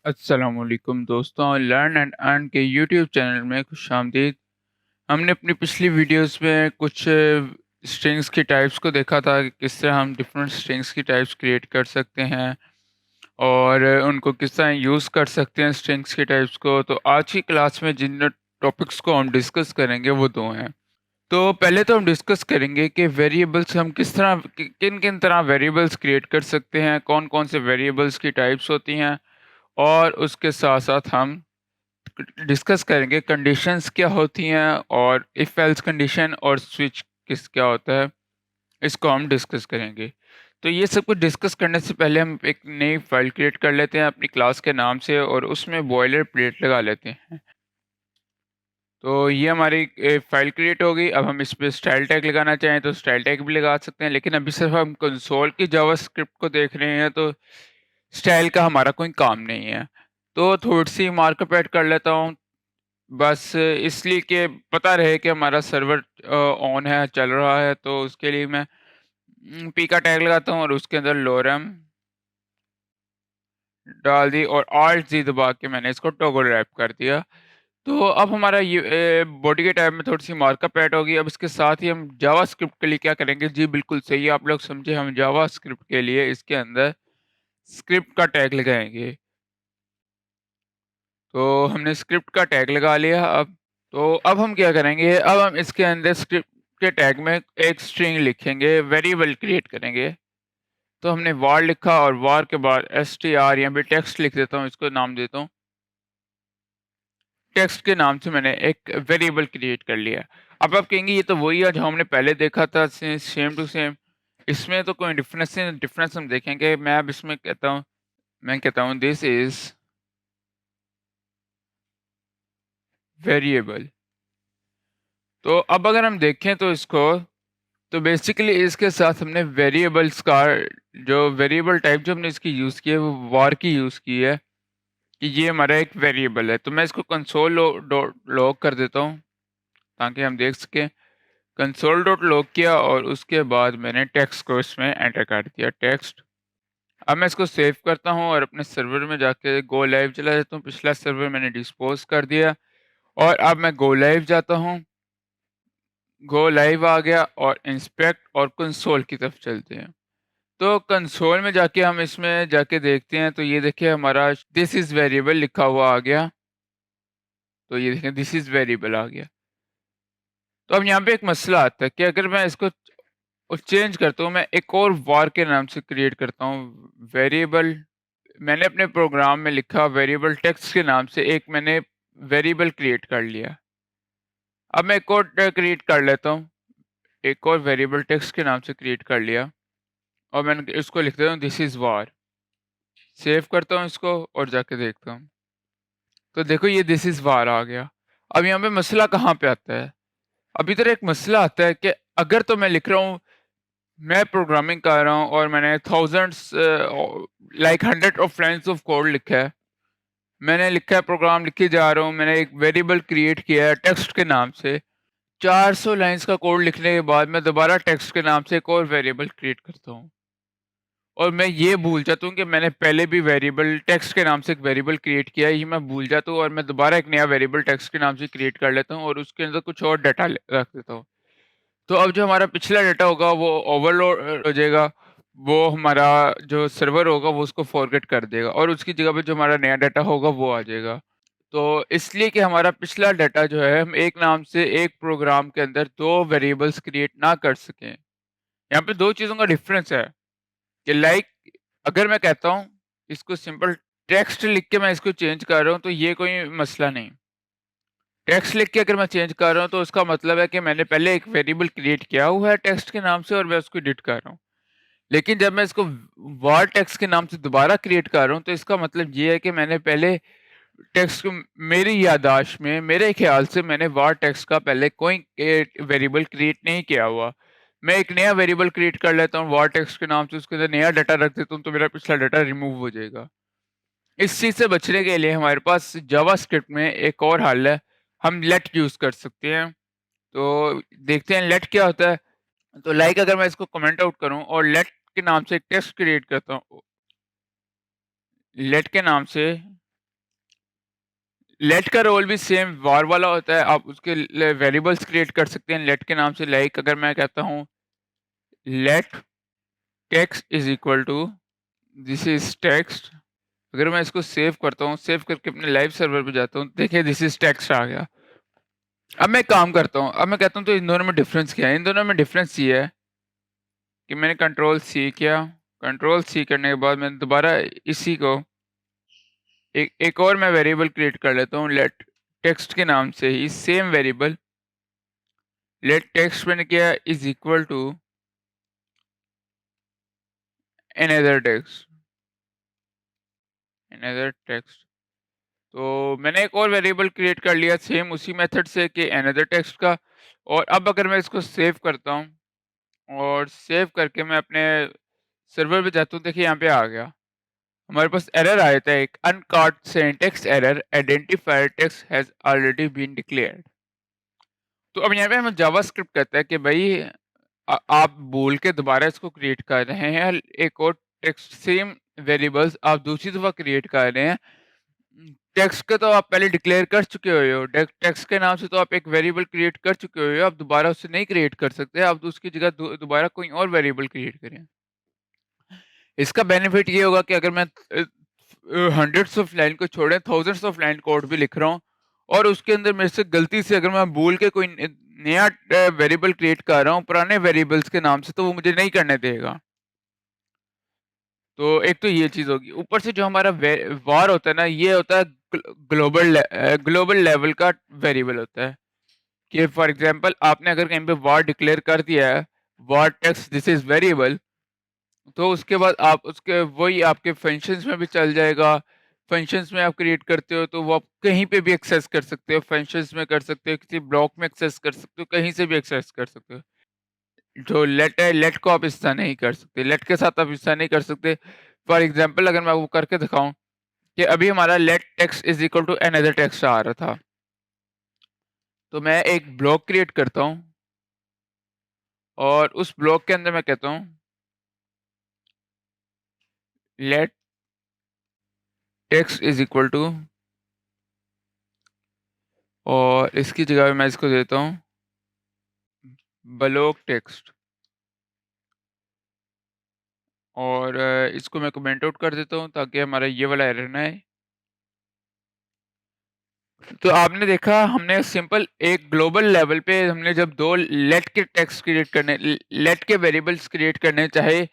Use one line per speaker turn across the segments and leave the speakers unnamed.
अस्सलामुअलैकुम दोस्तों, learn and earn के यूट्यूब चैनल में खुशामदीद। हमने अपनी पिछली वीडियोस में कुछ स्ट्रिंग्स की टाइप्स को देखा था कि किस तरह हम डिफरेंट स्ट्रिंग्स की टाइप्स क्रिएट कर सकते हैं और उनको किस तरह यूज़ कर सकते हैं स्ट्रिंग्स की टाइप्स को। तो आज की क्लास में जिन टॉपिक्स को हम डिस्कस करेंगे वो दो हैं। तो पहले तो हम डिस्कस करेंगे कि वेरिएबल्स हम किस तरह किन किन तरह वेरिएबल्स क्रिएट कर सकते हैं, कौन कौन से वेरिएबल्स की टाइप्स होती हैं, और उसके साथ साथ हम डिस्कस करेंगे कंडीशंस क्या होती हैं और इफ़ एल्स कंडीशन और स्विच किस क्या होता है, इसको हम डिस्कस करेंगे। तो ये सब कुछ डिस्कस करने से पहले हम एक नई फाइल क्रिएट कर लेते हैं अपनी क्लास के नाम से और उसमें बॉयलर प्लेट लगा लेते हैं। तो ये हमारी फाइल क्रिएट हो गई। अब हम इस पे स्टाइल टैग लगाना चाहें तो स्टाइल टैग भी लगा सकते हैं, लेकिन अभी सिर्फ हम कंसोल की जावास्क्रिप्ट को देख रहे हैं तो स्टाइल का हमारा कोई काम नहीं है। तो थोड़ी-सी मार्कअप ऐड कर लेता हूँ, बस इसलिए कि पता रहे कि हमारा सर्वर ऑन है, चल रहा है। तो उसके लिए मैं पी का टैग लगाता हूँ और उसके अंदर लोरेम डाल दी और Alt Z दबा के मैंने इसको टॉगल रैप कर दिया। तो अब हमारा ये बॉडी के टैब में थोड़ी-सी मार्कअप ऐड होगी। अब इसके साथ ही हम जावास्क्रिप्ट के लिए क्या करेंगे, जी बिल्कुल सही आप लोग समझे, हम जावास्क्रिप्ट के लिए इसके अंदर स्क्रिप्ट का टैग लगाएँगे। तो हमने स्क्रिप्ट का टैग लगा लिया अब। तो अब हम क्या करेंगे, अब हम इसके अंदर स्क्रिप्ट के टैग में एक स्ट्रिंग लिखेंगे, वेरिएबल क्रिएट करेंगे। तो हमने var लिखा और var के बाद str, यहाँ पे टेक्स्ट लिख देता हूँ, इसको नाम देता हूँ। टेक्स्ट के नाम से मैंने एक वेरिएबल क्रिएट कर लिया। अब आप कहेंगे ये तो वही है जो हमने पहले देखा था, सेम टू सेम। इसमें तो कोई डिफरेंस हम देखेंगे। मैं अब इसमें कहता हूँ, मैं कहता हूँ दिस इज़ वेरिएबल। तो अब अगर हम देखें तो इसको, तो बेसिकली इसके साथ हमने वेरिएबल्स का जो वेरिएबल टाइप जो हमने इसकी यूज़ की है वो वार की यूज़ की है कि ये हमारा एक वेरिएबल है। तो मैं इसको कंसोल डॉट लॉग कर देता हूँ ताकि हम देख सकें। कंसोल डॉट लॉग किया और उसके बाद मैंने टेक्स्ट को इसमें एंटर कर दिया, टेक्स्ट। अब मैं इसको सेव करता हूँ और अपने सर्वर में जाके गो लाइव चला जाता हूँ। पिछला सर्वर मैंने डिस्पोज कर दिया और अब मैं गो लाइव जाता हूँ। गो लाइव आ गया और इंस्पेक्ट और कंसोल की तरफ चलते हैं। तो कंसोल में जाके हम इसमें जाके देखते हैं, तो ये देखिए हमारा दिस इज़ वेरिएबल लिखा हुआ आ गया। तो ये देखें दिस इज़ वेरिएबल आ गया। तो अब यहाँ पे एक मसला आता है कि अगर मैं इसको चेंज करता हूँ, मैं एक और var के नाम से क्रिएट करता हूँ वेरिएबल। मैंने अपने प्रोग्राम में लिखा वेरिएबल टेक्स्ट के नाम से एक मैंने वेरिएबल क्रिएट कर लिया। अब मैं एक और क्रिएट कर लेता हूँ, एक और वेरिएबल टेक्स्ट के नाम से क्रिएट कर लिया और मैंने इसको लिख देता हूँ दिस इज़ var। सेव करता हूँ इसको और जाके देखता हूँ। तो देखो ये दिस इज़ var आ गया। अब यहाँ पे मसला कहाँ पे आता है? अब इधर एक मसला आता है कि अगर तो मैं लिख रहा हूँ, मैं प्रोग्रामिंग कर रहा हूँ और मैंने thousands like hundred of lines of code लिखा है। मैंने लिखा है, प्रोग्राम लिखे जा रहा हूँ, मैंने एक वेरिएबल क्रिएट किया है टेक्स्ट के नाम से। 400 लाइन्स का कोड लिखने के बाद मैं दोबारा टेक्स्ट के नाम से एक और वेरिएबल क्रिएट करता हूँ। और मैं ये भूल जाता हूँ कि मैंने पहले भी वेरिएबल टेक्स्ट के नाम से एक वेरिएबल क्रिएट किया है, ये मैं भूल जाता हूँ और मैं दोबारा एक नया वेरिएबल टेक्स्ट के नाम से क्रिएट कर लेता हूँ और उसके अंदर कुछ और डाटा रख देता हूँ। तो अब जो हमारा पिछला डाटा होगा वो ओवरलोड हो जाएगा, वो हमारा जो सर्वर होगा वो उसको फॉरगेट कर देगा और उसकी जगह पे जो हमारा नया डाटा होगा वो आ जाएगा। तो इसलिए कि हमारा पिछला डाटा जो है, हम एक नाम से एक प्रोग्राम के अंदर 2 वेरिएबल्स क्रिएट ना कर सकें। यहाँ पे 2 चीज़ों का डिफरेंस है कि लाइक अगर मैं कहता हूँ इसको सिंपल टेक्स्ट लिख के मैं इसको चेंज कर रहा हूँ तो ये कोई मसला नहीं। टेक्स्ट लिख के अगर मैं चेंज कर रहा हूँ तो उसका मतलब है कि मैंने पहले एक वेरिएबल क्रिएट किया हुआ है टेक्स्ट के नाम से और मैं उसको एडिट कर रहा हूँ। लेकिन जब मैं इसको var टेक्स्ट के नाम से दोबारा क्रिएट कर रहा हूँ तो इसका मतलब ये है कि मैंने पहले टेक्स्ट को, मेरी याददाश्त में, मेरे ख्याल से मैंने var टेक्स्ट का पहले कोई वेरिएबल क्रिएट नहीं किया हुआ। मैं एक नया वेरिएबल क्रिएट कर लेता हूँ var टेक्स्ट के नाम से, उसके अंदर नया डाटा रख देता हूँ तो मेरा पिछला डाटा रिमूव हो जाएगा। इस चीज़ से बचने के लिए हमारे पास जावास्क्रिप्ट में एक और हल है, हम लेट यूज़ कर सकते हैं। तो देखते हैं लेट क्या होता है। तो लाइक अगर मैं इसको कमेंट आउट करूँ और लेट के नाम से एक टेक्स्ट क्रिएट करता हूँ, लेट के नाम से लेट का रोल भी सेम वार वाला होता है। आप उसके वेरिएबल्स क्रिएट कर सकते हैं लेट के नाम से। लाइक अगर मैं कहता हूँ let text is equal to this is text, अगर मैं इसको सेव करता हूँ, सेव करके अपने लाइव सर्वर पे जाता हूँ, देखिए दिस इज टेक्स्ट आ गया। अब मैं काम करता हूँ, अब मैं कहता हूँ तो इन दोनों में डिफरेंस क्या है? इन दोनों में डिफरेंस ये है कि मैंने कंट्रोल सी किया, कंट्रोल सी करने के बाद मैंने दोबारा इसी को एक और मैं वेरिएबल क्रिएट कर लेता हूँ लेट टेक्स्ट के नाम से ही, सेम वेरिएबल लेट टेक्स्ट मैंने किया is equal to another text, another text. तो मैंने एक और वेरिएबल क्रिएट कर लिया सेम उसी मेथड से कि अनदर टेक्स्ट का। और अब अगर मैं इसको सेव करता हूँ और सेव करके मैं अपने सर्वर पे जाता हूँ, देखिए यहाँ पे आ गया, हमारे पास एरर आया था एक, uncaught syntax error, identifier text has already been declared. तो अब यहाँ पे हमें जावास्क्रिप्ट कहता है कि भाई आप बोल के दोबारा इसको क्रिएट कर रहे हैं, एक और टेक्स्ट सेम वेरिएबल्स आप दूसरी दफा क्रिएट कर रहे हैं। टेक्स्ट का तो आप पहले डिक्लेयर कर चुके हुए हो, टेक्स्ट के नाम से तो आप एक वेरिएबल क्रिएट कर चुके हुए हो, आप दोबारा उससे नहीं क्रिएट कर सकते, आप तो उसकी जगह दोबारा कोई और वेरिएबल क्रिएट करें। इसका बेनिफिट ये होगा कि अगर मैं हंड्रेड्स ऑफ लाइन को छोड़े थाउजेंड्स ऑफ लाइन कोड भी लिख रहा हूँ और उसके अंदर मेरे से गलती से अगर मैं भूल के कोई नया वेरिएबल क्रिएट कर रहा हूँ पुराने वेरिएबल्स के नाम से, तो वो मुझे नहीं करने देगा। तो एक तो ये चीज़ होगी, ऊपर से जो हमारा वार होता है ना, ये होता है ग्लोबल लेवल का वेरिएबल होता है कि फॉर एग्जांपल आपने अगर कहीं पे वार डिक्लेयर कर दिया है, वार टेक्स्ट दिस इज वेरिएबल, तो उसके बाद आप उसके वही आपके फंक्शंस में भी चल जाएगा। फंक्शंस में आप क्रिएट करते हो तो वो आप कहीं पे भी एक्सेस कर सकते हो, फंक्शंस में कर सकते हो, किसी ब्लॉक में एक्सेस कर सकते हो, कहीं से भी एक्सेस कर सकते हो। जो लेट है, लेट को आप हिस्सा नहीं कर सकते, लेट के साथ आप हिस्सा नहीं कर सकते। फॉर एग्जांपल अगर मैं वो करके दिखाऊं कि अभी हमारा let text is equal to another text आ रहा था, तो मैं एक ब्लॉक क्रिएट करता हूं और उस ब्लॉक के अंदर मैं कहता हूं let text is equal to, और इसकी जगह पे मैं इसको देता हूँ ब्लॉक टेक्स्ट, और इसको मैं कमेंट आउट कर देता हूँ ताकि हमारा ये वाला एरर ना आए। तो आपने देखा हमने सिंपल एक ग्लोबल लेवल पे हमने जब दो लेट के टेक्स्ट क्रिएट करने, लेट के वेरिएबल्स क्रिएट करने चाहे,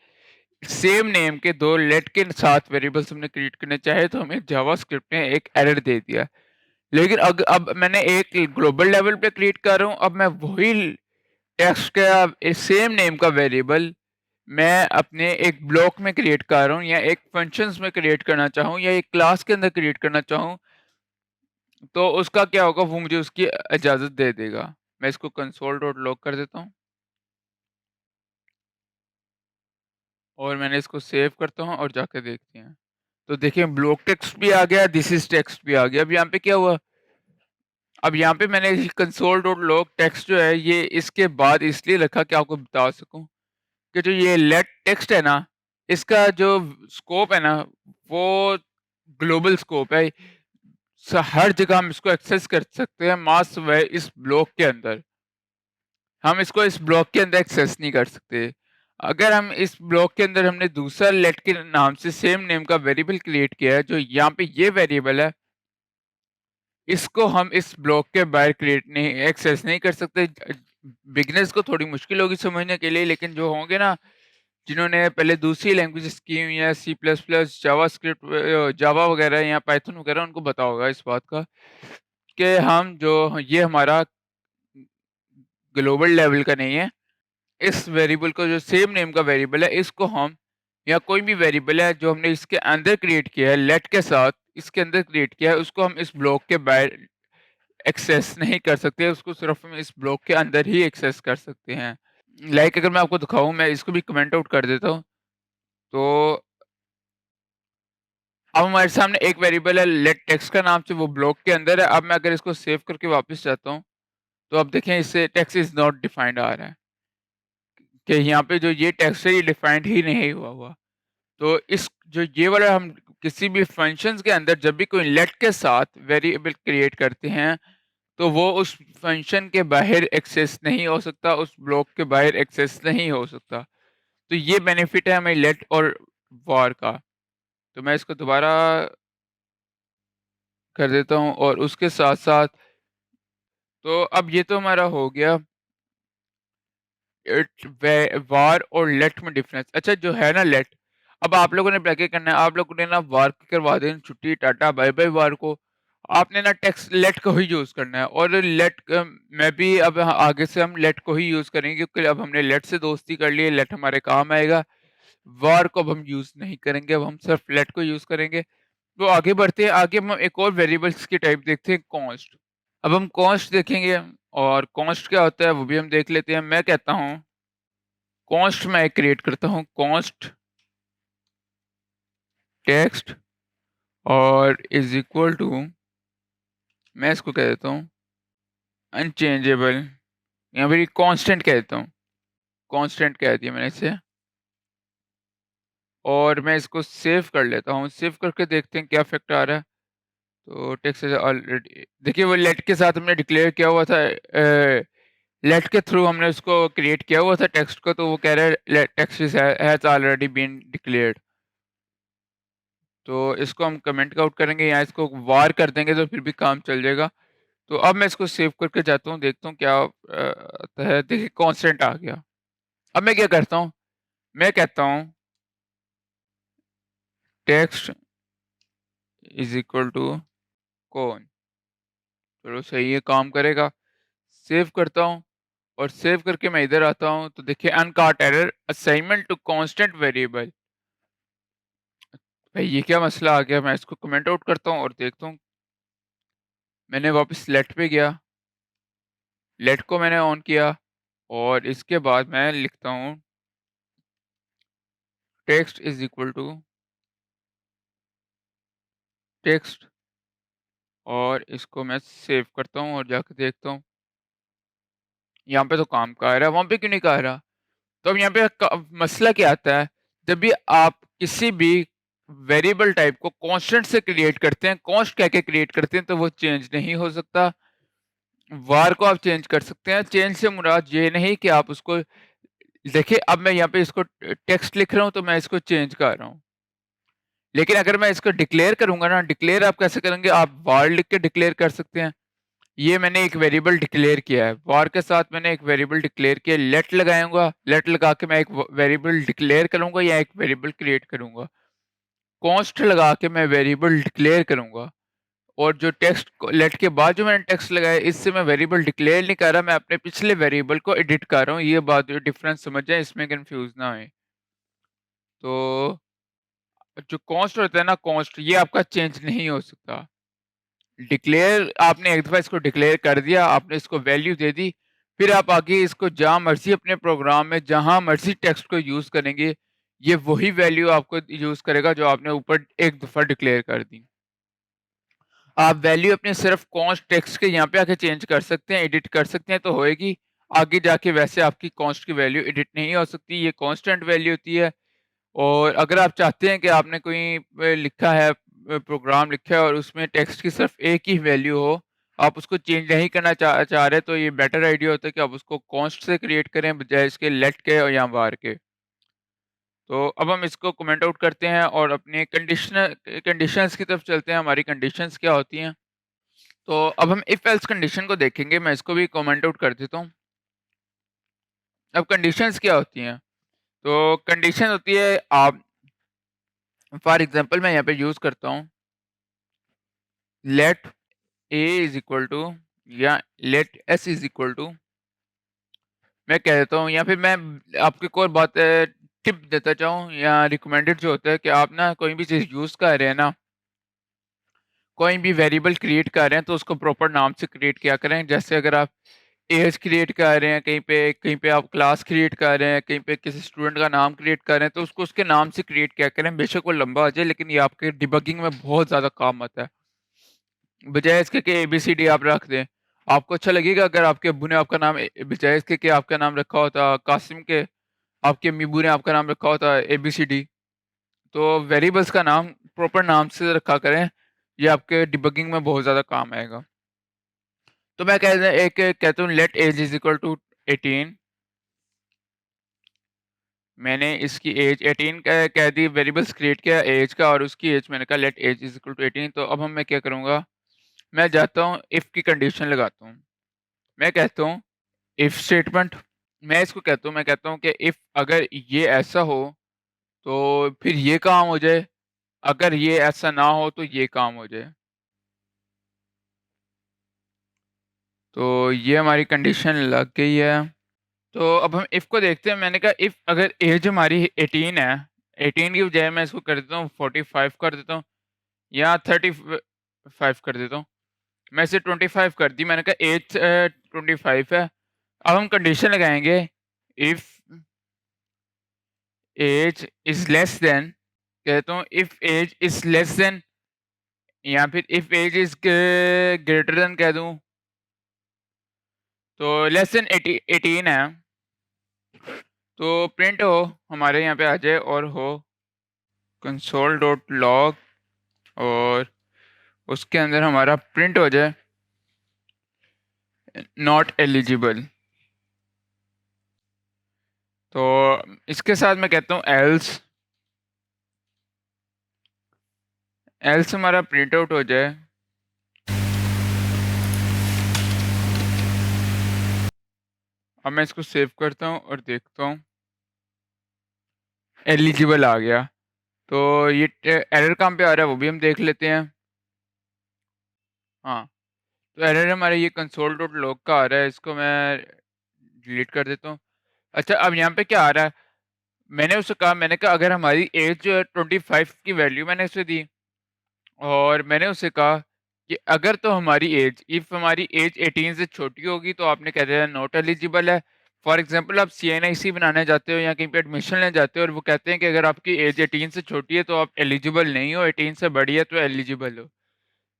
सेम नेम के दो लेट के साथ वेरिएबल्स हमने क्रिएट करने चाहे, तो हमें जावास्क्रिप्ट ने एक एरर दे दिया। लेकिन अब मैंने एक ग्लोबल लेवल पे क्रिएट कर रहा हूँ, अब मैं वही टेक्स्ट का सेम नेम का वेरिएबल मैं अपने एक ब्लॉक में क्रिएट कर रहा हूँ या एक फंक्शंस में क्रिएट करना चाहूँ या एक क्लास के अंदर क्रिएट करना चाहूँ, तो उसका क्या होगा, वो मुझे उसकी इजाज़त दे देगा। मैं इसको कंसोल डॉट लॉग कर देता हूँ और मैंने इसको सेव करता हूँ और जाके देखते हैं। तो देखिए ब्लॉक टेक्स्ट भी आ गया, दिस इज टेक्स्ट भी आ गया। अब यहाँ पे क्या हुआ, अब यहाँ पे मैंने कंसोल डॉट लॉग टेक्स्ट जो है ये इसके बाद इसलिए रखा कि आपको बता सकूं कि जो ये लेट टेक्स्ट है ना, इसका जो स्कोप है ना, वो ग्लोबल स्कोप है। हर जगह हम इसको एक्सेस कर सकते हैं, मास व इस ब्लॉक के अंदर। हम इसको इस ब्लॉक के अंदर एक्सेस नहीं कर सकते। अगर हम इस ब्लॉक के अंदर हमने दूसरा लेट के नाम से सेम नेम का वेरिएबल क्रिएट किया है, जो यहाँ पे ये वेरिएबल है, इसको हम इस ब्लॉक के बाहर क्रिएट नहीं एक्सेस नहीं कर सकते। बिगनर्स को थोड़ी मुश्किल होगी समझने के लिए, लेकिन जो होंगे ना जिन्होंने पहले दूसरी लैंग्वेजेस की हुई हैं, सी प्लस प्लस, जावास्क्रिप्ट, जावा वगैरह या पाइथन वगैरह, उनको पता होगा इस बात का कि हम जो ये हमारा ग्लोबल लेवल का नहीं है। इस वेरिएबल को जो सेम नेम का वेरिएबल है, इसको हम या कोई भी वेरिएबल है जो हमने इसके अंदर क्रिएट किया है लेट के साथ, इसके अंदर क्रिएट किया है, उसको हम इस ब्लॉक के बाहर एक्सेस नहीं कर सकते, उसको सिर्फ हम इस ब्लॉक के अंदर ही एक्सेस कर सकते हैं। लाइक अगर मैं आपको दिखाऊं, मैं इसको भी कमेंट आउट कर देता हूँ। तो अब हमारे सामने एक वेरिएबल है लेट टेक्स्ट का नाम से, वो ब्लॉक के अंदर है। अब मैं अगर इसको सेव करके वापस जाता हूँ, तो अब देखें इससे टेक्स्ट इज नॉट डिफाइंड आ रहा है कि यहाँ पे जो ये टेक्स्ट है ये डिफाइंड ही नहीं हुआ हुआ। तो इस जो ये वाला हम किसी भी फंक्शंस के अंदर जब भी कोई लेट के साथ वेरिएबल क्रिएट करते हैं, तो वो उस फंक्शन के बाहर एक्सेस नहीं हो सकता, उस ब्लॉक के बाहर एक्सेस नहीं हो सकता। तो ये बेनिफिट है हमें लेट और वॉर का। तो मैं इसको दोबारा कर देता हूँ और उसके साथ-साथ तो अब ये तो हमारा हो गया इट वे वार और लेट में डिफरेंस। अच्छा जो है ना लेट, अब आप लोगों ने क्या करना है, आप लोगों ने ना वार करवा देनी, छुट्टी टाटा बाय बाय वार को। आपने ना टेक्स्ट लेट को ही यूज करना है और लेट मैं भी अब आगे से हम लेट को ही यूज करेंगे क्योंकि अब हमने लेट से दोस्ती कर ली है, लेट हमारे काम आएगा। वार को अब हम यूज नहीं करेंगे, अब हम सिर्फ लेट को यूज करेंगे। तो आगे बढ़ते हैं, आगे हम एक और वेरिएबल्स की टाइप देखते हैं, कॉन्स्ट। अब हम कॉन्स्ट देखेंगे और कॉन्स्ट क्या होता है वो भी हम देख लेते हैं। मैं कहता हूँ कॉन्स्ट मैं क्रिएट करता हूँ, कॉन्स्ट टेक्स्ट और इज इक्वल टू, मैं इसको कह देता हूँ अनचेंजेबल या फिर कांस्टेंट कह देता हूँ, कांस्टेंट कह दिया मैंने इसे। और मैं इसको सेव कर लेता हूँ, सेव करके देखते हैं क्या इफेक्ट आ रहा है। तो टेक्स्ट ऑलरेडी देखिए वो लेट के साथ हमने डिक्लेयर किया हुआ था, लेट के थ्रू हमने उसको क्रिएट किया हुआ था टेक्स्ट को, तो वो कह रहा है text has already been declared. तो इसको हम कमेंट आउट करेंगे या इसको वार कर देंगे तो फिर भी काम चल जाएगा। तो अब मैं इसको सेव करके जाता हूँ, देखता हूँ क्या आता है। देखिए कांस्टेंट आ गया। अब मैं क्या करता हूँ, मैं कहता हूँ टेक्स्ट इज इक्वल टू कौन, चलो सही है काम करेगा। सेव करता हूँ और सेव करके मैं इधर आता हूँ तो देखिए uncaught error assignment to constant variable. भाई ये क्या मसला आ गया, मैं इसको कमेंट आउट करता हूँ और देखता हूँ। मैंने वापस लेट पे गया, लेट को मैंने ऑन किया और इसके बाद मैं लिखता हूँ text is equal to text और इसको मैं सेव करता हूँ और जाके देखता हूँ यहाँ पे तो काम का आ रहा है, वहां पे क्यों नहीं का आ रहा। तो अब यहाँ पे मसला क्या आता है, जब भी आप किसी भी वेरिएबल टाइप को कांस्टेंट से क्रिएट करते हैं, कांस्ट कह के क्रिएट करते हैं, तो वो चेंज नहीं हो सकता। वार को आप चेंज कर सकते हैं, चेंज से मुराद ये नहीं कि आप उसको देखिए। अब मैं यहाँ पे इसको टेक्स्ट लिख रहा हूँ तो मैं इसको चेंज कर रहा हूँ, लेकिन अगर मैं इसको डिक्लेयर करूंगा ना, डिक्लेयर आप कैसे करेंगे, आप वार लिख के डिक्लेयर कर सकते हैं। ये मैंने एक वेरिएबल डिक्लेयर किया है, वार के साथ मैंने एक वेरिएबल डिक्लेयर किया, लेट लगाऊंगा, लेट लगा के मैं एक वेरिएबल डिक्लेयर करूंगा या एक वेरिएबल क्रिएट करूंगा। कॉन्स्ट लगा के मैं वेरिएबल डिक्लेयर करूंगा और जो टेक्स्ट लेट के बाद जो मैंने टेक्स्ट लगाया, इससे मैं वेरिएबल डिक्लेयर नहीं कर रहा, मैं अपने पिछले वेरिएबल को एडिट कर रहा हूँ। ये बात डिफरेंस समझ जाए, इसमें कंफ्यूज ना हो। तो जो कॉस्ट होता है ना, कॉस्ट ये आपका चेंज नहीं हो सकता। डिक्लेयर आपने एक दफ़ा इसको डिक्लेयर कर दिया, आपने इसको वैल्यू दे दी, फिर आप आगे इसको जहाँ मर्ज़ी अपने प्रोग्राम में जहाँ मर्ज़ी टेक्स्ट को यूज़ करेंगे, ये वही वैल्यू आपको यूज़ करेगा जो आपने ऊपर एक दफ़ा डिक्लेयर कर दी। आप वैल्यू अपनी सिर्फ कॉन्स्ट टेक्स्ट के यहाँ पे आके चेंज कर सकते हैं, एडिट कर सकते हैं तो होएगी। आगे जाके वैसे आपकी कॉन्स्ट की वैल्यू एडिट नहीं हो सकती, ये कांस्टेंट वैल्यू होती है। और अगर आप चाहते हैं कि आपने कोई लिखा है प्रोग्राम लिखा है और उसमें टेक्स्ट की सिर्फ एक ही वैल्यू हो, आप उसको चेंज नहीं करना चाह रहे, तो ये बेटर आइडिया होता है कि आप उसको कॉन्स्ट से क्रिएट करें बजाय इसके लेट के और या वार के। तो अब हम इसको कमेंट आउट करते हैं और अपने कंडीशंस की तरफ चलते हैं, हमारी कंडीशंस क्या होती हैं। तो अब हम इफ एल्स कंडीशन को देखेंगे, मैं इसको भी कमेंट आउट कर देता हूँ। अब कंडीशंस क्या होती हैं, तो कंडीशन होती है, आप फॉर एग्जांपल मैं यहाँ पे यूज करता हूँ let A is equal to या let S is equal to, मैं कह देता हूँ या फिर मैं आपको एक और बात टिप देता चाहूँ या रिकमेंडेड जो होता है कि आप ना कोई भी चीज़ यूज़ कर रहे हैं ना, कोई भी वेरिएबल क्रिएट कर रहे हैं तो उसको प्रॉपर नाम से क्रिएट किया करें। जैसे अगर आप एज क्रिएट कर रहे हैं, कहीं पे आप क्लास क्रिएट कर रहे हैं, कहीं पे किसी स्टूडेंट का नाम क्रिएट कर रहे हैं, तो उसको उसके नाम से क्रिएट किया करें। बेशक वो लंबा आ जाए लेकिन ये आपके डिबगिंग में बहुत ज़्यादा काम आता है। बजाय इसके कि एबीसीडी आप रख दें, आपको अच्छा लगेगा अगर आपके अब्बू ने आपका नाम बजाय इसके कि आपका नाम रखा होता कासिम के, आपके अम्मी अब्बू ने आपका नाम रखा होता एबीसीडी, तो वेरिएबल्स का नाम प्रॉपर नाम से रखा करें, ये आपके डिबगिंग में बहुत ज़्यादा काम आएगा। तो मैं कहता हूँ let age is equal to 18। मैंने इसकी एज 18 कह दी, वेरिएबल्स क्रिएट किया एज का, और उसकी एज मैंने कहा let age is equal to 18। तो अब मैं क्या करूँगा, मैं जाता हूँ इफ़ की कंडीशन लगाता हूँ। मैं कहता हूँ इफ़ स्टेटमेंट, मैं कहता हूँ कि इफ़ अगर ये ऐसा हो तो फिर ये काम हो जाए, अगर ये ऐसा ना हो तो ये काम हो जाए। तो ये हमारी कंडीशन लग गई है। तो अब हम इफ़ को देखते हैं। मैंने कहा इफ़ अगर एज हमारी 18 है, 18 की बजाय मैं इसको कर देता हूँ 45 कर देता हूँ, या 35 कर देता हूँ। मैं इसे 25 कर दी, मैंने कहा एज 25 है। अब हम कंडीशन लगाएँगे if age is less than, कहता हूँ if age is less than, या फिर if age is greater than कह दूँ। तो लेस देन 18 है, तो प्रिंट हो हमारे यहाँ पे आ जाए और हो कंसोल डॉट लॉग, और उसके अंदर हमारा प्रिंट हो जाए नॉट एलिजिबल। तो इसके साथ मैं कहता हूँ एल्स, एल्स हमारा प्रिंट आउट हो जाए अब मैं इसको सेव करता हूँ और देखता हूँ एलिजिबल आ गया। तो ये एरर कहाँ पे आ रहा है वो भी हम देख लेते हैं। हाँ, तो एरर हमारे ये कंसोल डॉट लॉग का आ रहा है, इसको मैं डिलीट कर देता हूँ। अच्छा, अब यहाँ पे क्या आ रहा है, मैंने कहा अगर हमारी एज जो है 25 की वैल्यू मैंने उसे दी, और मैंने उसे कहा कि अगर तो हमारी एज इफ़ हमारी एज 18 से छोटी होगी तो आपने कह दिया नॉट एलिजिबल है। फॉर एग्जांपल आप सीएनआईसी बनाने जाते हो या कहीं पे एडमिशन लेने जाते हो, और वो कहते हैं कि अगर आपकी एज 18 से छोटी है तो आप एलिजिबल नहीं हो, 18 से बड़ी है तो एलिजिबल हो।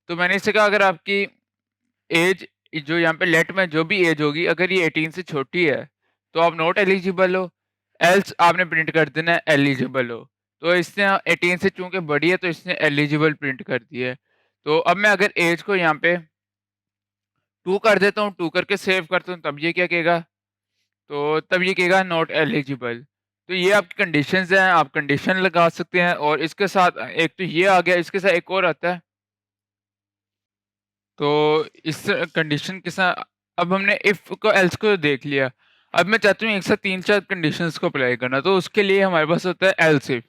तो मैंने इससे कहा अगर आपकी एज जो यहाँ पे लेट में जो भी एज होगी अगर ये 18 से छोटी है तो आप नॉट एलिजिबल हो, एल्स आपने प्रिंट कर देना है एलिजिबल हो। तो इसने 18 से चूंकि बड़ी है तो इसने एलिजिबल प्रिंट कर दिया है। तो अब मैं अगर एज को यहाँ पे 2 कर देता हूँ, 2 करके सेव करता हूँ, तब ये क्या कहेगा, तो तब ये कहेगा नॉट एलिजिबल। तो ये आपकी कंडीशंस हैं, आप कंडीशन लगा सकते हैं, और इसके साथ एक तो ये आ गया, इसके साथ एक और आता है। तो इस कंडीशन के साथ अब हमने इफ को एल्स को देख लिया। अब मैं चाहता हूँ एक साथ 3-4 कंडीशंस को अप्लाई करना, तो उसके लिए हमारे पास होता है एल्स इफ।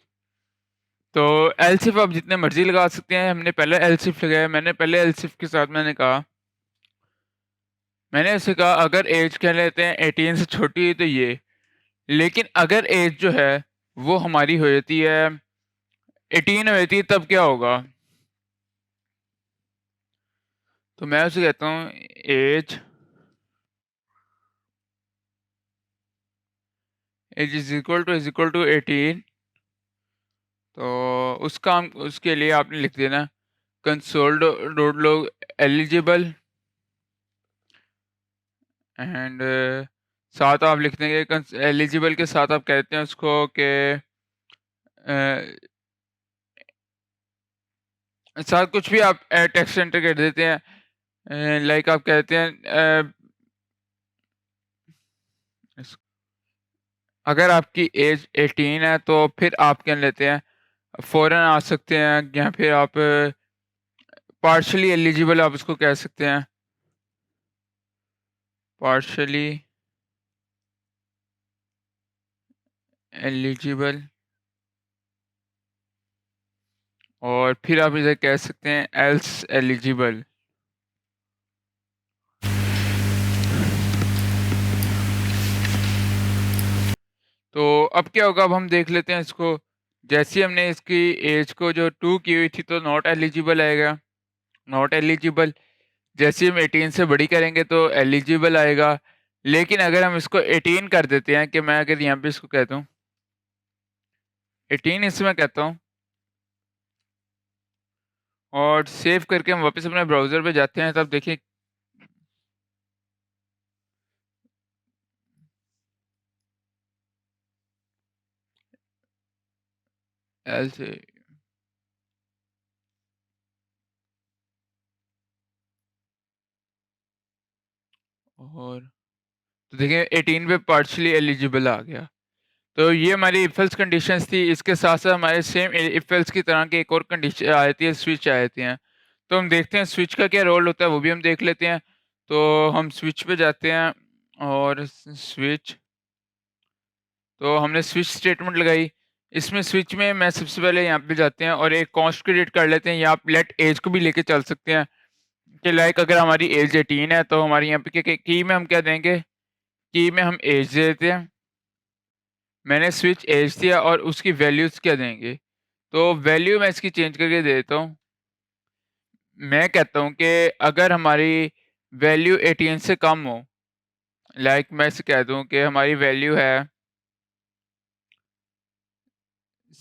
तो एल्स इफ आप जितने मर्जी लगा सकते हैं, हमने पहले एल्स इफ लगाया। मैंने पहले एल्स इफ के साथ मैंने उसे कहा अगर एज कह लेते हैं 18 से छोटी है तो ये, लेकिन अगर एज जो है वो हमारी हो जाती है 18 हो जाती है तब क्या होगा। तो मैं उसे कहता हूँ age age is equal to 18। तो उसके लिए आपने लिख देना console dot log eligible, and साथ आप लिख देंगे एलिजिबल के साथ आप कहते हैं उसको कि साथ कुछ भी आप टेक्स्ट एंटर कर देते हैं, लाइक आप कहते हैं अगर आपकी एज 18 है तो फिर आप क्या लेते हैं, फौरन आ सकते हैं, या फिर आप पार्शली एलिजिबल आप उसको कह सकते हैं, पार्शली एलिजिबल, और फिर आप इसे कह सकते हैं एल्स एलिजिबल। तो अब क्या होगा, अब हम देख लेते हैं इसको। जैसे ही हमने इसकी एज को जो 2 की हुई थी तो नॉट एलिजिबल आएगा, नॉट एलिजिबल। जैसे ही हम 18 से बड़ी करेंगे तो एलिजिबल आएगा। लेकिन अगर हम इसको 18 कर देते हैं, कि मैं अगर यहाँ पे इसको कहता हूँ 18 इसमें कहता हूँ, और सेव करके हम वापस अपने ब्राउज़र पे जाते हैं, तब देखिए एल से और तो देखिए 18 पे पार्शियली एलिजिबल आ गया। तो ये हमारी इफ एल्स कंडीशंस थी। इसके साथ-साथ हमारे सेम इफ एल्स की तरह की एक और कंडीशन आ जाती है, स्विच आ जाती हैं। तो हम देखते हैं स्विच का क्या रोल होता है, वो भी हम देख लेते हैं। तो हम स्विच पे जाते हैं और स्विच, तो हमने स्विच स्टेटमेंट लगाई। इसमें स्विच में मैं सबसे पहले यहाँ पे जाते हैं और एक कॉन्स्ट क्रिएट कर लेते हैं, या आप लेट एज को भी लेके चल सकते हैं कि लाइक अगर हमारी एज 18 है तो हमारी यहाँ पे की में हम क्या देंगे, की में हम एज दे देते हैं। मैंने स्विच एज दिया और उसकी वैल्यूज़ क्या देंगे, तो वैल्यू मैं इसकी चेंज करके दे देता हूँ। मैं कहता हूँ कि अगर हमारी वैल्यू 18 से कम हो, लाइक मैं इसे कह दूँ कि हमारी वैल्यू है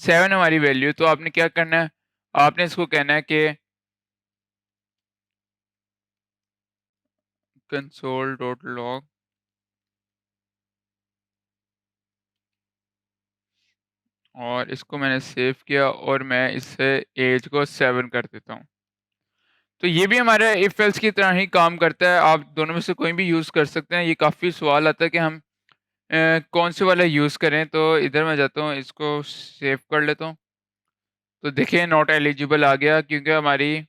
7 हमारी वैल्यू, तो आपने क्या करना है, आपने इसको कहना है कि console.log और इसको मैंने सेव किया और मैं इससे एज को 7 कर देता हूँ। तो ये भी हमारा इफ एल्स की तरह ही काम करता है, आप दोनों में से कोई भी यूज़ कर सकते हैं। ये काफ़ी सवाल आता है कि हम कौन से वाला यूज़ करें, तो इधर मैं जाता हूँ, इसको सेव कर लेता हूँ। तो देखिए नॉट एलिजिबल आ गया क्योंकि हमारी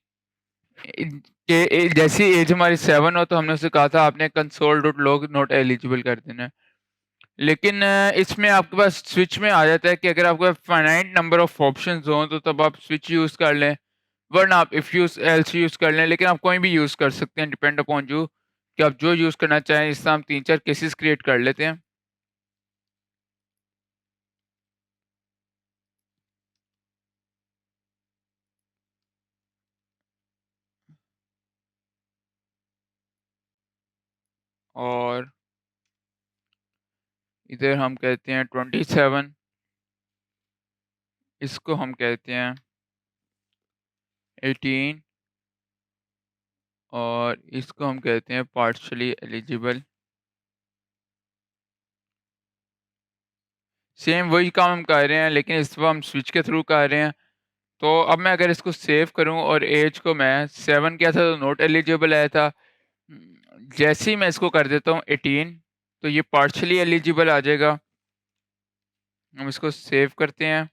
जैसी एज हमारी 7 हो तो हमने उसे कहा था आपने console.log नॉट एलिजिबल कर देना है। लेकिन इसमें आपके पास स्विच में आ जाता है कि अगर आपके पास फाइनाइट नंबर ऑफ ऑप्शंस हों तो तब आप स्विच यूज़ कर लें, वरना आप इफ यूज़ एल्स यूज़ कर लें। लेकिन आप कोई भी यूज़ कर सकते हैं, डिपेंड अपॉन यू कि आप जो यूज़ करना चाहें। इससे हम 3-4 केसेस क्रिएट कर लेते हैं। और इधर हम कहते हैं 27, इसको हम कहते हैं 18 और इसको हम कहते हैं पार्शियली एलिजिबल। सेम वही काम हम कर रहे हैं लेकिन इस दफ़ा हम स्विच के थ्रू कर रहे हैं। तो अब मैं अगर इसको सेव करूं और एज को मैं 7 किया था तो नॉट एलिजिबल आया था। जैसे ही मैं इसको कर देता हूं 18 तो ये पार्शियली एलिजिबल आ जाएगा। हम इसको सेव करते हैं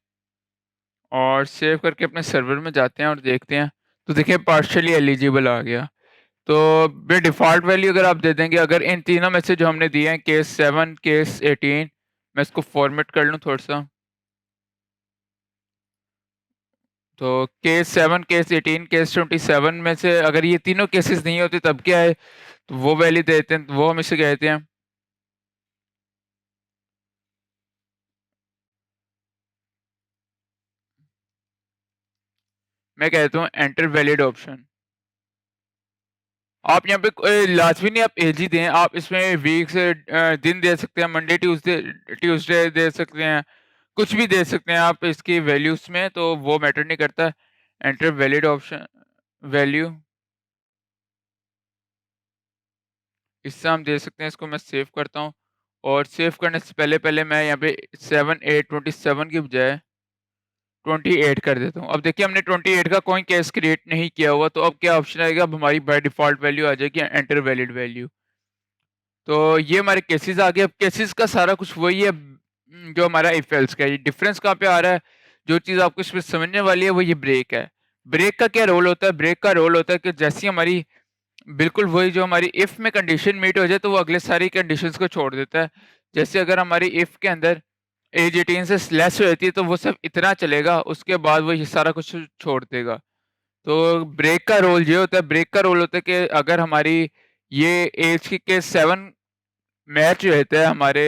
और सेव करके अपने सर्वर में जाते हैं और देखते हैं। तो देखिए पार्शियली एलिजिबल आ गया। तो बे डिफ़ॉल्ट वैल्यू अगर आप दे देंगे, अगर इन तीनों में से जो हमने दिए हैं केस 7, केस 18, मैं इसको फॉर्मेट कर लूँ थोड़ा-सा। तो केस 7, केस 18, केस 27 में से अगर ये तीनों केसेस नहीं होते तब क्या है? तो वो वैल्यू दे देते हैं, तो वो हम इसे कहते हैं। मैं कहता हूँ एंटर वैलिड ऑप्शन। आप यहाँ पे लाज़मी नहीं आप एज ही दें, आप इसमें वीक से दिन दे सकते हैं, मंडे, ट्यूसडे ट्यूसडे दे सकते हैं, कुछ भी दे सकते हैं आप इसकी वैल्यूज़ में, तो वो मैटर नहीं करता। एंटर वैलिड ऑप्शन वैल्यू, इससे हम दे सकते हैं। इसको मैं सेव करता हूँ और सेव करने से पहले मैं यहाँ पे 7, 8, 27 की बजाय 28 कर देता हूँ। अब देखिए हमने 28 का कोई केस क्रिएट नहीं किया हुआ, तो अब क्या ऑप्शन आएगा, अब हमारी बाय डिफ़ॉल्ट वैल्यू आ जाएगी एंटर वैलिड वैल्यू। तो ये हमारे केसेस आ गए। अब केसेस का सारा कुछ वही है जो हमारा इफ एल्स का है। ये डिफरेंस कहाँ पे आ रहा है, जो चीज़ आपको इसमें समझने वाली है वो ये ब्रेक है। ब्रेक का क्या रोल होता है, ब्रेक का रोल होता है कि जैसी हमारी बिल्कुल वही जो हमारी इफ में कंडीशन मीट हो जाए तो वो अगले सारी कंडीशंस को छोड़ देता है। जैसे अगर हमारी इफ के अंदर एज 18 से लेस हो जाती है तो वो सिर्फ इतना चलेगा, उसके बाद वो ये सारा कुछ छोड़ देगा। तो ब्रेक का रोल ये होता है, ब्रेक का रोल होता है कि अगर हमारी ये एज के 7 मैच रहता है हमारे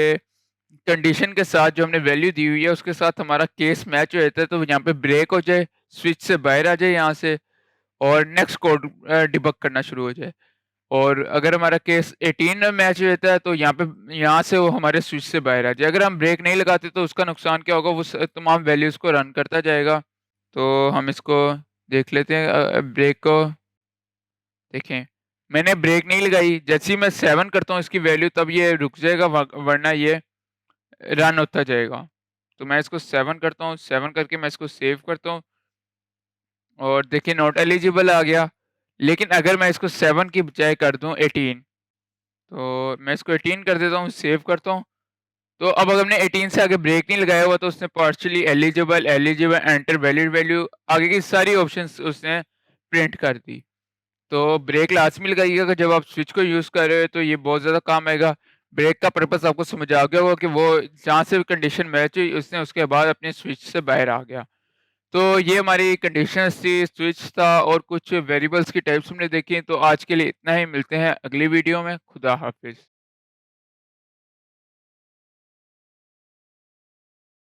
कंडीशन के साथ, जो हमने वैल्यू दी हुई है उसके साथ हमारा केस मैच हो जाता है, तो यहाँ पे ब्रेक हो जाए, स्विच से बाहर आ जाए यहाँ से और नेक्स्ट कोड डिबग करना शुरू हो जाए। और अगर हमारा केस 18 में मैच हो जाता है तो यहाँ पे यहाँ से वो हमारे स्विच से बाहर आ जाए। अगर हम ब्रेक नहीं लगाते तो उसका नुकसान क्या होगा, वो तमाम वैल्यूज़ को रन करता जाएगा। तो हम इसको देख लेते हैं ब्रेक को। देखें, मैंने ब्रेक नहीं लगाई, जैसे ही मैं 7 करता हूँ इसकी वैल्यू तब ये रुक जाएगा, वरना ये रन होता जाएगा। तो मैं इसको 7 करता हूँ, 7 करके मैं इसको सेव करता हूँ और देखिए नॉट एलिजिबल आ गया। लेकिन अगर मैं इसको 7 की बजाय कर दूँ 18 तो मैं इसको 18 कर देता हूँ, सेव करता हूँ। तो अब अगर हमने 18 से आगे ब्रेक नहीं लगाया हुआ तो उसने partially eligible, eligible, enter valid value आगे की सारी ऑप्शंस उसने प्रिंट कर दी। तो ब्रेक लाज़मी लगाइएगा जब आप स्विच को यूज़ कर रहे हो तो ये बहुत ज़्यादा काम आएगा। ब्रेक का पर्पस आपको समझ आ गया होगा कि वो जहाँ से भी कंडीशन मैच हुई उसने उसके बाद अपने स्विच से बाहर आ गया। तो ये हमारी कंडीशंस थी, स्विच था और कुछ वेरिएबल्स की टाइप्स हमने देखी। तो आज के लिए इतना ही, मिलते हैं अगली वीडियो में। खुदा हाफ़िज़।